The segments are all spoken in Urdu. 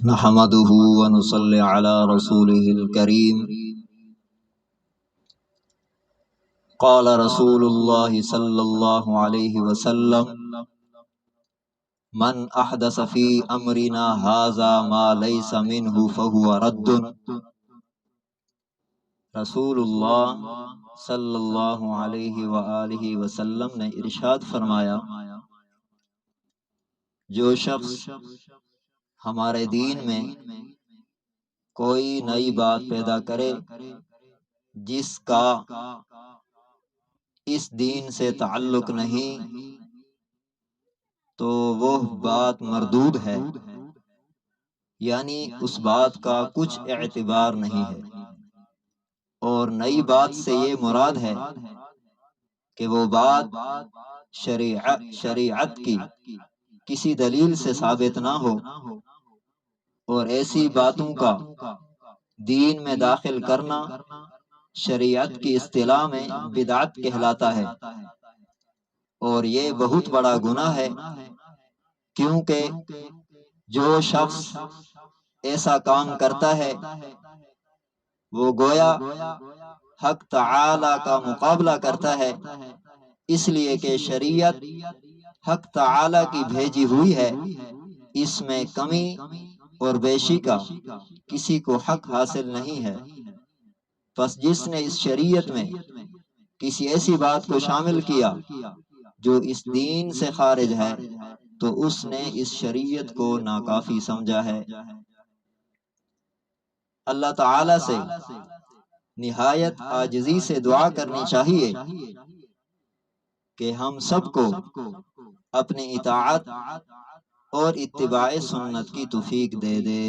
نحمده ونصلي على رسوله الكريم. قال رسول الله صلى الله عليه وسلم: من أحدث في أمرنا هذا ما ليس منه فهو رد. رسول اللہ صلی اللہ علیہ وآلہ وسلم نے ارشاد فرمایا، جو شخص ہمارے دین میں کوئی نئی بات پیدا کرے جس کا اس دین سے تعلق نہیں تو وہ بات مردود ہے، یعنی اس بات کا کچھ اعتبار نہیں ہے۔ اور نئی بات سے یہ مراد ہے کہ وہ بات شریعت کی کسی دلیل سے ثابت نہ ہو، اور ایسی باتوں کا دین میں داخل کرنا شریعت کی اصطلاح میں بدعت کہلاتا ہے، اور یہ بہت بڑا گناہ ہے، کیونکہ جو شخص ایسا کام کرتا ہے وہ گویا حق تعالی کا مقابلہ کرتا ہے، اس لیے کہ شریعت حق تعالی کی بھیجی ہوئی ہے، اس میں کمی اور بیشی کا کسی کو حق حاصل نہیں ہے۔ پس جس نے اس شریعت میں کسی ایسی بات کو شامل کیا جو اس دین سے خارج ہے تو اس نے اس شریعت کو ناکافی سمجھا ہے۔ اللہ تعالی سے نہایت عاجزی سے دعا کرنی چاہیے کہ ہم سب کو اپنی اطاعت اور اتباع سنت کی توفیق دے دے۔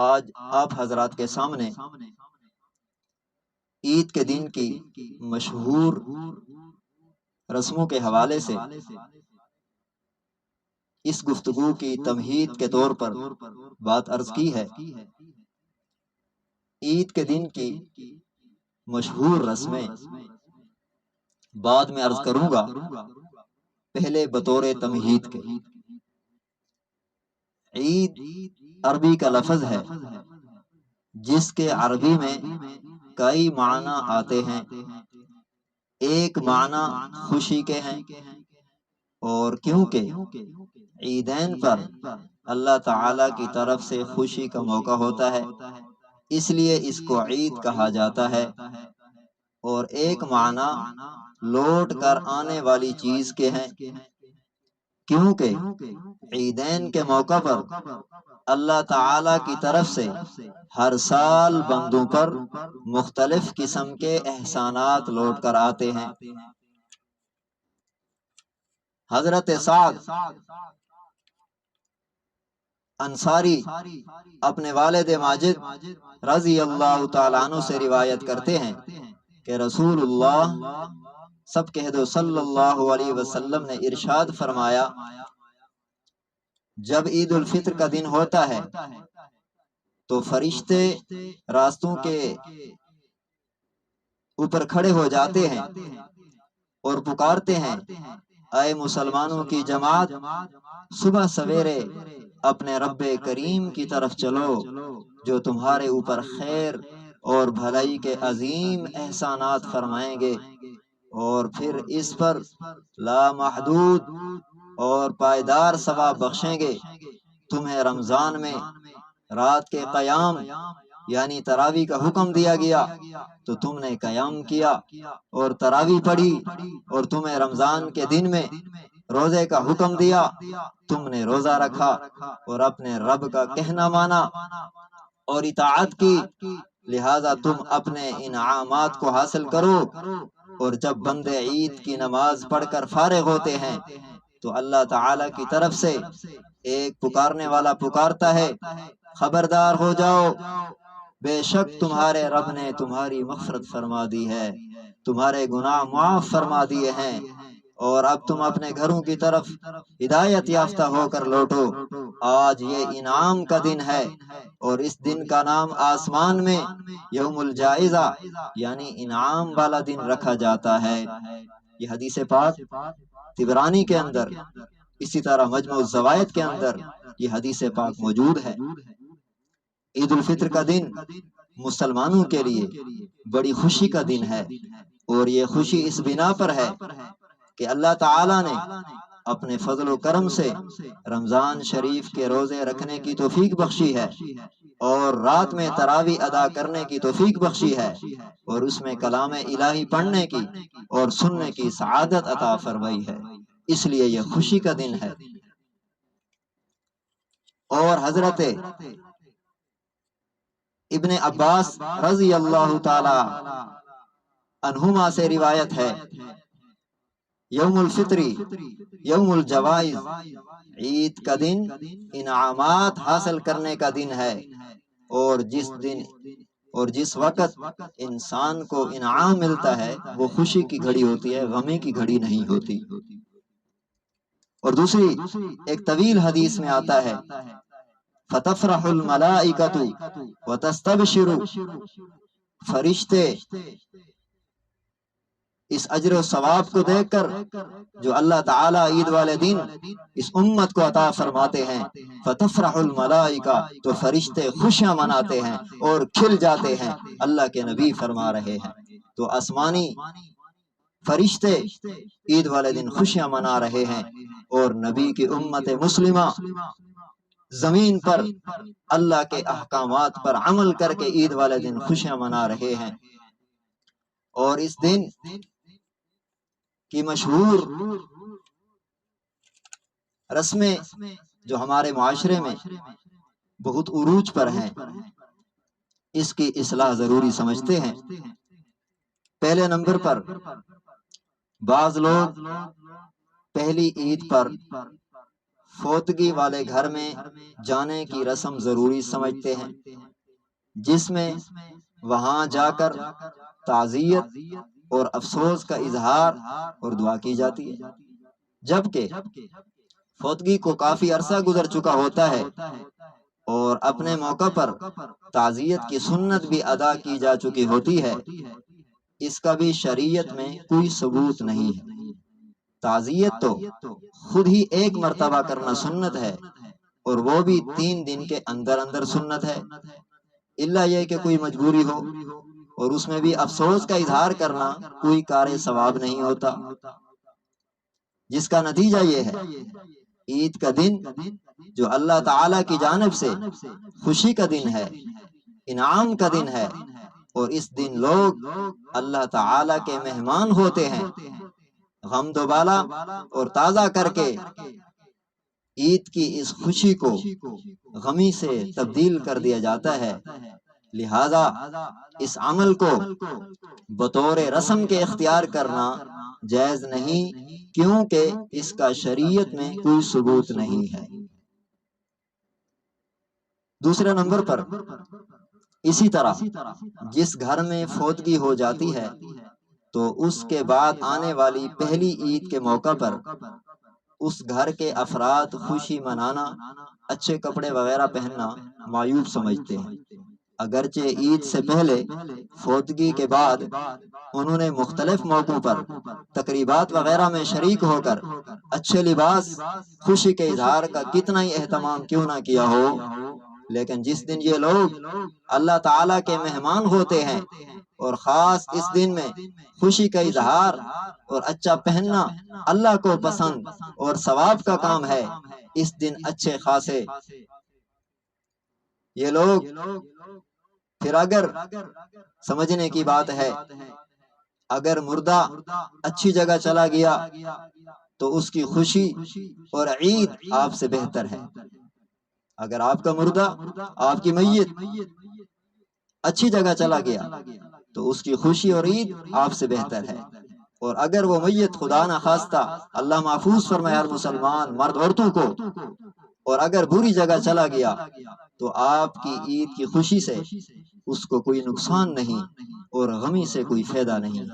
آج آپ حضرات کے سامنے عید کے دن کی مشہور رسموں کے حوالے سے اس گفتگو کی تمہید کے طور پر بات عرض کی ہے۔ عید کے دن کی مشہور رسمیں بعد میں عرض کروں گا، پہلے بطور تمہید کے۔ عید عربی کا لفظ ہے جس کے عربی میں کئی معنی آتے ہیں۔ ایک معنی خوشی کے ہیں، اور کیونکہ عیدین پر اللہ تعالی کی طرف سے خوشی کا موقع ہوتا ہے اس لیے اس کو عید کہا جاتا ہے۔ اور ایک معنی لوٹ کر آنے والی چیز کے ہیں، کیونکہ عیدین کے موقع پر اللہ تعالی کی طرف سے ہر سال بندوں پر مختلف قسم کے احسانات لوٹ کر آتے ہیں۔ حضرت سعد انصاری اپنے والد ماجد رضی اللہ تعالیٰ عنہ سے روایت کرتے ہیں کہ رسول اللہ سب کہہ دو صلی اللہ علیہ وسلم نے ارشاد فرمایا، جب عید الفطر کا دن ہوتا ہے تو فرشتے راستوں کے اوپر کھڑے ہو جاتے ہیں اور پکارتے ہیں، اے مسلمانوں کی جماعت، صبح سویرے اپنے رب کریم کی طرف چلو جو تمہارے اوپر خیر اور بھلائی کے عظیم احسانات فرمائیں گے، اور پھر اس پر لامحدود اور پائیدار ثواب بخشیں گے۔ تمہیں رمضان میں رات کے قیام یعنی تراویح کا حکم دیا گیا تو تم نے قیام کیا اور تراویح پڑھی، اور تمہیں رمضان کے دن میں روزے کا حکم دیا، تم نے روزہ رکھا اور اپنے رب کا کہنا مانا اور اطاعت کی، لہذا تم اپنے انعامات کو حاصل کرو۔ اور جب بندے عید کی نماز پڑھ کر فارغ ہوتے ہیں تو اللہ تعالی کی طرف سے ایک پکارنے والا پکارتا ہے، خبردار ہو جاؤ، بے شک تمہارے رب نے تمہاری مغفرت فرما دی ہے، تمہارے گناہ معاف فرما دیے ہیں، اور اب تم اپنے گھروں کی طرف ہدایت یافتہ ہو کر لوٹو۔ آج یہ انعام کا دن ہے، اور اس دن کا نام آسمان میں یوم الجائزہ یعنی انعام والا دن رکھا جاتا ہے۔ یہ حدیث پاک طبرانی کے اندر، اسی طرح مجموع الزوائد کے اندر یہ حدیث پاک موجود ہے۔ عید الفطر کا دن مسلمانوں کے لیے بڑی خوشی کا دن ہے، اور یہ خوشی اس بنا پر ہے کہ اللہ تعالی نے اپنے فضل و کرم سے رمضان شریف کے روزے رکھنے کی توفیق بخشی ہے، اور رات میں تراویح ادا کرنے کی توفیق بخشی ہے، اور اس میں کلام الہی پڑھنے کی اور سننے کی سعادت عطا فرمائی ہے، اس لیے یہ خوشی کا دن ہے۔ اور حضرت ابن عباس رضی اللہ تعالی عنہما سے روایت ہے، یوم الفطری یوم الجوائز، عید کا دن انعامات حاصل کرنے کا دن ہے، اور جس وقت انسان کو انعام ملتا ہے وہ خوشی کی گھڑی ہوتی ہے، غمی کی گھڑی نہیں ہوتی۔ اور دوسری ایک طویل حدیث میں آتا ہے، فتفرح الملائکۃ وتستبشر، فرشتے اس اجر و ثواب کو دیکھ کر جو اللہ تعالی عید والے دن اس امت کو عطا فرماتے ہیں، فتفرح الملائکہ، تو فرشتے خوشیاں مناتے ہیں اور کھل جاتے ہیں۔ اللہ کے نبی فرما رہے ہیں، تو آسمانی فرشتے عید والے دن خوشیاں منا رہے ہیں، اور نبی کی امت مسلمہ زمین پر اللہ کے احکامات پر عمل کر کے عید والے دن خوشیاں منا رہے ہیں۔ اور اس دن کی مشہور رسمیں جو ہمارے معاشرے میں بہت عروج پر ہیں، اس کی اصلاح ضروری سمجھتے ہیں۔ پہلے نمبر پر بعض لوگ پہلی عید پر فوتگی والے گھر میں جانے کی رسم ضروری سمجھتے ہیں، جس میں وہاں جا کر تعزیت اور افسوس کا اظہار اور دعا کی جاتی ہے، جبکہ فوتگی کو کافی عرصہ گزر چکا ہوتا ہے اور اپنے موقع پر تعزیت کی سنت بھی ادا کی جا چکی ہوتی ہے، اس کا بھی شریعت میں کوئی ثبوت نہیں ہے۔ تعزیت تو خود ہی ایک مرتبہ کرنا سنت ہے، اور وہ بھی 3 دن کے اندر اندر سنت ہے، الا یہ کہ کوئی مجبوری ہو، اور اس میں بھی افسوس کا اظہار کرنا کوئی کار ثواب نہیں ہوتا، جس کا نتیجہ یہ ہے عید کا دن جو اللہ تعالی کی جانب سے خوشی کا دن ہے، انعام کا دن ہے، اور اس دن لوگ اللہ تعالی کے مہمان ہوتے ہیں، غم دوبالا اور تازہ کر کے عید کی اس خوشی کو غمی سے تبدیل کر دیا جاتا ہے۔ لہذا اس عمل کو بطور رسم کے اختیار کرنا جائز نہیں، کیونکہ اس کا شریعت میں کوئی ثبوت نہیں ہے۔ دوسرے نمبر پر اسی طرح جس گھر میں فوتگی ہو جاتی ہے تو اس کے بعد آنے والی پہلی عید کے موقع پر اس گھر کے افراد خوشی منانا، اچھے کپڑے وغیرہ پہننا معیوب سمجھتے ہیں، اگرچہ عید سے پہلے فوتگی کے بعد انہوں نے مختلف موقعوں پر تقریبات وغیرہ میں شریک ہو کر اچھے لباس، خوشی کے اظہار کا کتنا ہی اہتمام کیوں نہ کیا ہو، لیکن جس دن یہ لوگ اللہ تعالیٰ کے مہمان ہوتے ہیں، اور خاص اس دن میں خوشی کا اظہار اور اچھا پہننا اللہ کو پسند اور ثواب کا کام ہے، اس دن اچھے خاصے یہ لوگ پھر اگر سمجھنے کی بات ہے، اگر مردہ اچھی جگہ چلا گیا تو اس کی خوشی اور عید آپ سے بہتر ہے۔ اگر آپ کا مردہ، آپ کی میت اچھی جگہ چلا گیا تو اس کی خوشی اور عید آپ سے بہتر ہے، اور اگر وہ میت خدا نخواستہ اللہ محفوظ فرمائے ہر مسلمان مرد عورتوں کو، اور اگر بری جگہ چلا گیا تو آپ کی عید کی خوشی سے اس کو کوئی نقصان نہیں اور غمی سے کوئی فائدہ نہیں۔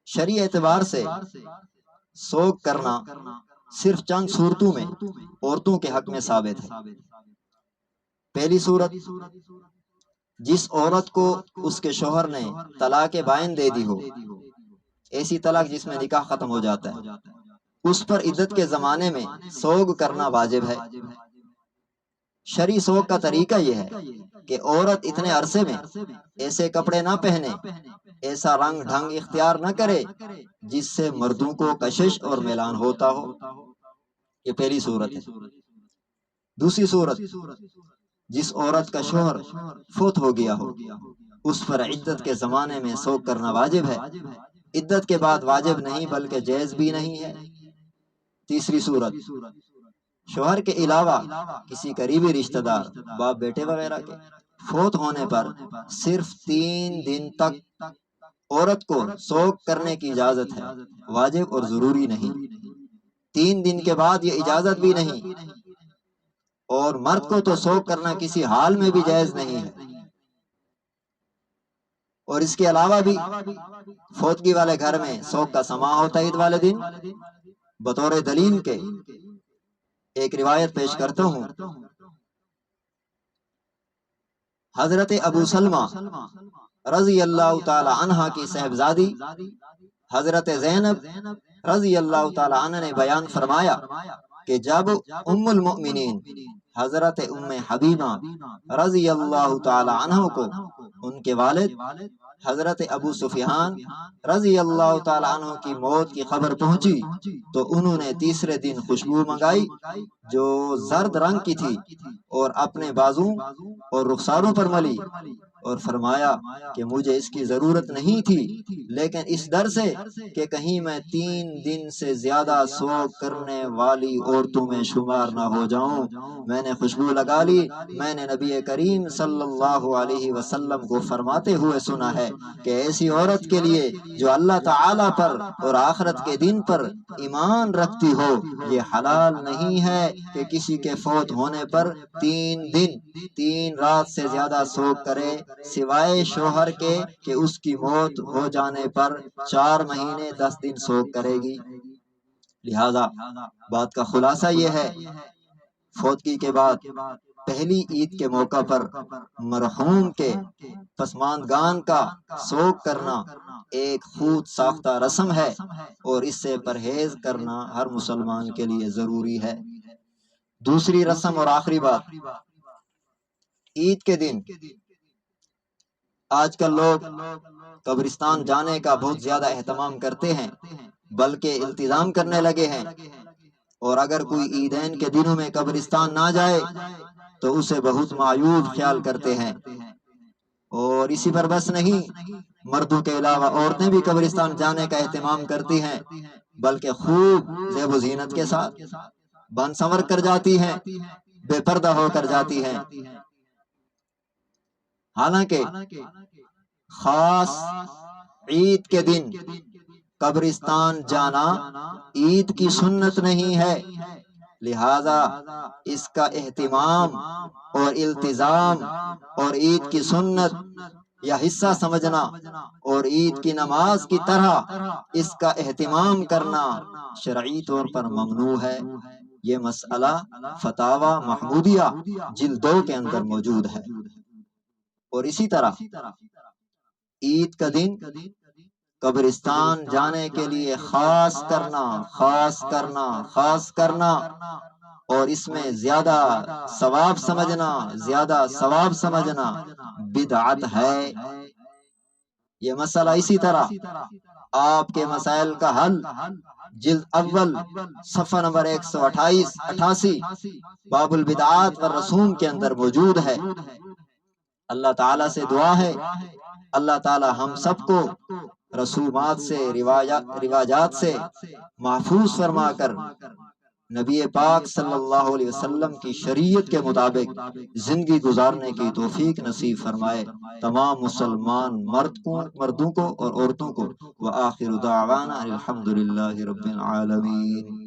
شرعی اعتبار سے سوگ کرنا صرف چند صورتوں میں عورتوں کے حق میں ثابت ہے۔ پہلی صورت، جس عورت کو اس کے شوہر نے طلاق بائن دے دی ہو، ایسی طلاق جس میں نکاح ختم ہو جاتا ہے، اس پر عدت کے زمانے میں سوگ کرنا واجب ہے۔ شرعی سوگ کا طریقہ یہ ہے کہ عورت اتنے عرصے میں ایسے کپڑے نہ پہنے، ایسا رنگ ڈھنگ اختیار نہ کرے جس سے مردوں کو کشش اور میلان ہوتا ہو۔ یہ پہلی صورت ہے۔ دوسری صورت، جس عورت کا شوہر فوت ہو گیا ہو اس پر عدت کے زمانے میں سوگ کرنا واجب ہے، عدت کے بعد واجب نہیں بلکہ جائز بھی نہیں ہے۔ تیسری صورت، شوہر کے علاوہ کسی قریبی رشتہ دار، باپ بیٹے وغیرہ کے فوت ہونے پر صرف 3 دن تک عورت کو سوگ کرنے کی اجازت ہے، واجب اور ضروری نہیں۔ 3 دن کے بعد یہ اجازت بھی نہیں، اور مرد کو تو سوگ کرنا کسی حال میں بھی جائز نہیں ہے۔ اور اس کے علاوہ بھی فوتگی والے گھر میں سوگ کا سماع ہوتا ہے عید والے دن۔ بطور دلیل کے ایک روایت پیش کرتا ہوں۔ حضرت ابو سلمہ رضی اللہ تعالی عنہ کی صاحبزادی حضرت زینب رضی اللہ تعالی عنہ نے بیان فرمایا کہ جب ام المؤمنین حضرت ام حبیبہ رضی اللہ تعالی عنہ کو ان کے والد حضرت ابو سفیان رضی اللہ تعالی عنہ کی موت کی خبر پہنچی تو انہوں نے تیسرے دن خوشبو منگائی جو زرد رنگ کی تھی اور اپنے بازوں اور رخساروں پر ملی اور فرمایا کہ مجھے اس کی ضرورت نہیں تھی، لیکن اس ڈر سے کہ کہیں میں 3 دن سے زیادہ سوگ کرنے والی عورتوں میں شمار نہ ہو جاؤں، میں نے خوشبو لگا لی۔ میں نے نبی کریم صلی اللہ علیہ وسلم کو فرماتے ہوئے سنا ہے کہ ایسی عورت کے لیے جو اللہ تعالی پر اور آخرت کے دن پر ایمان رکھتی ہو، یہ حلال نہیں ہے کہ کسی کے فوت ہونے پر 3 دن 3 رات سے زیادہ سوگ کرے، سوائے شوہر کے کہ اس کی موت ہو جانے پر 4 مہینے 10 دن سوگ کرے گی۔ لہذا بات کا خلاصہ یہ ہے، فوتگی کے بعد پہلی عید کے موقع پر مرحوم کے پسماندگان کا سوگ کرنا ایک خود ساختہ رسم ہے اور اس سے پرہیز کرنا ہر مسلمان کے لیے ضروری ہے۔ دوسری رسم اور آخری بات، عید کے دن آج کل لوگ قبرستان جانے کا بہت زیادہ اہتمام کرتے ہیں، بلکہ التزام کرنے لگے ہیں، اور اگر کوئی عیدین کے دنوں میں قبرستان نہ جائے تو اسے بہت معیوب خیال کرتے ہیں۔ اور اسی پر بس نہیں، مردوں کے علاوہ عورتیں بھی قبرستان جانے کا اہتمام کرتی ہیں، بلکہ خوب زیب و زینت کے ساتھ بن سنور کر جاتی ہیں، بے پردہ ہو کر جاتی ہیں۔ حالانکہ خاص عید کے دن قبرستان جانا عید کی سنت نہیں ہے، لہذا اس کا اہتمام اور التزام اور عید کی سنت یا حصہ سمجھنا اور عید کی نماز کی طرح اس کا اہتمام کرنا شرعی طور پر ممنوع ہے۔ یہ مسئلہ فتاوی محمودیہ جلد 2 کے اندر موجود ہے۔ اور اسی طرح عید کا دن قبرستان جانے کے لیے خاص کرنا اور اس میں زیادہ ثواب سمجھنا بدعت ہے۔ یہ مسئلہ اسی طرح آپ کے مسائل کا حل جلد اول صفحہ نمبر 188 باب البدعات والرسوم کے اندر موجود ہے۔ اللہ تعالیٰ سے دعا ہے اللہ تعالیٰ ہم سب کو رسومات سے رواجات سے محفوظ فرما کر نبی پاک صلی اللہ علیہ وسلم کی شریعت کے مطابق زندگی گزارنے کی توفیق نصیب فرمائے تمام مسلمان مردوں کو اور عورتوں کو۔ وآخر دعوانا الحمدللہ رب العالمین۔